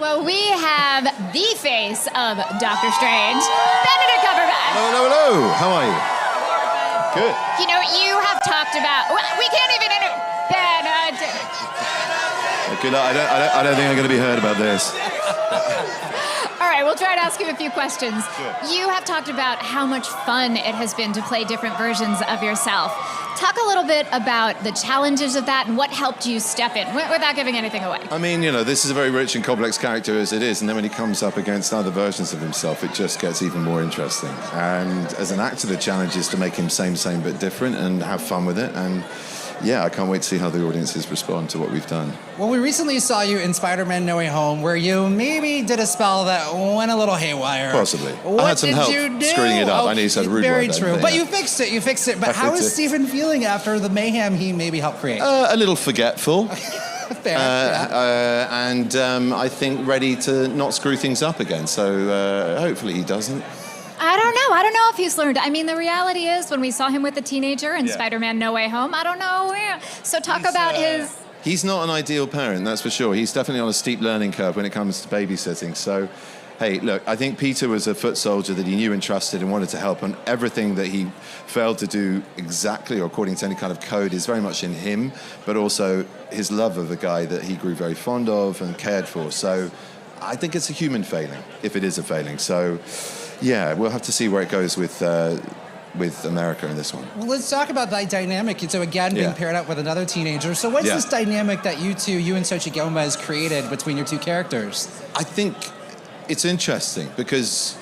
Well, we have the face of Doctor Strange, Bendict Cumberbatch. Hello. How are you? Good. You know, you have talked about... We can't even... Benedict. Good. I don't think I'm going to be heard about this. All right, we'll try to ask you a few questions. Sure. You have talked about how much fun it has been to play different versions of yourself. Talk a little bit about the challenges of that and what helped you step in, without giving anything away. I mean, you know, this is a very rich and complex character as it is, and then when he comes up against other versions of himself, it just gets even more interesting. And as an actor, the challenge is to make him same but different and have fun with it. And yeah, I can't wait to see how the audiences respond to what we've done. Well, we recently saw you in Spider-Man No Way Home, where you maybe did a spell that went a little haywire. Possibly. What I had some did help you do? screwing it up. I know you said a rude Very word. true. Then, But yeah. you fixed it. But how is Stephen feeling after the mayhem he maybe helped create? A little forgetful. Fair. And I think ready to not screw things up again. So hopefully he doesn't. I don't know if he's learned. I mean, the reality is, when we saw him with the teenager in Spider-Man No Way Home, I don't know. So talk about his... He's not an ideal parent, that's for sure. He's definitely on a steep learning curve when it comes to babysitting. So, hey, look, I think Peter was a foot soldier that he knew and trusted and wanted to help, and everything that he failed to do exactly or according to any kind of code is very much in him, but also his love of the guy that he grew very fond of and cared for. So I think it's a human failing, if it is a failing. So, yeah, we'll have to see where it goes with America in this one. Well, let's talk about that dynamic. So again, being paired up with another teenager. So what's this dynamic that you and Xochitl Gomez created between your two characters? I think it's interesting because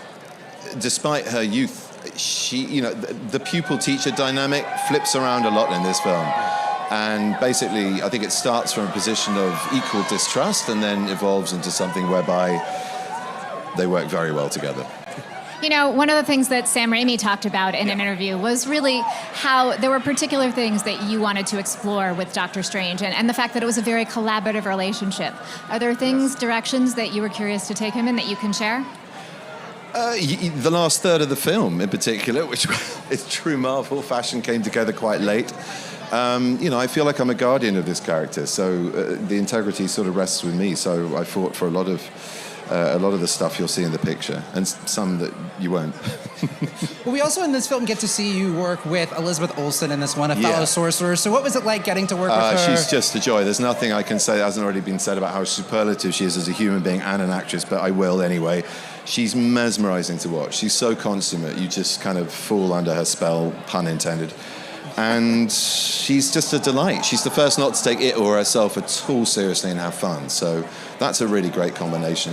despite her youth, she, you know, the pupil-teacher dynamic flips around a lot in this film. And basically, I think it starts from a position of equal distrust and then evolves into something whereby they work very well together. You know, one of the things that Sam Raimi talked about in an interview was really how there were particular things that you wanted to explore with Doctor Strange and the fact that it was a very collaborative relationship. Are there things, directions that you were curious to take him in that you can share? The last third of the film in particular, which is true Marvel fashion, came together quite late. You know, I feel like I'm a guardian of this character, so the integrity sort of rests with me. So I fought for a lot of the stuff you'll see in the picture, and some that you won't. Well, we also in this film get to see you work with Elizabeth Olsen in this one, a fellow sorcerer. So what was it like getting to work with her? She's just a joy. There's nothing I can say that hasn't already been said about how superlative she is as a human being and an actress, but I will anyway. She's mesmerizing to watch. She's so consummate. You just kind of fall under her spell, pun intended. And she's just a delight. She's the first not to take it or herself at all seriously and have fun. So that's a really great combination.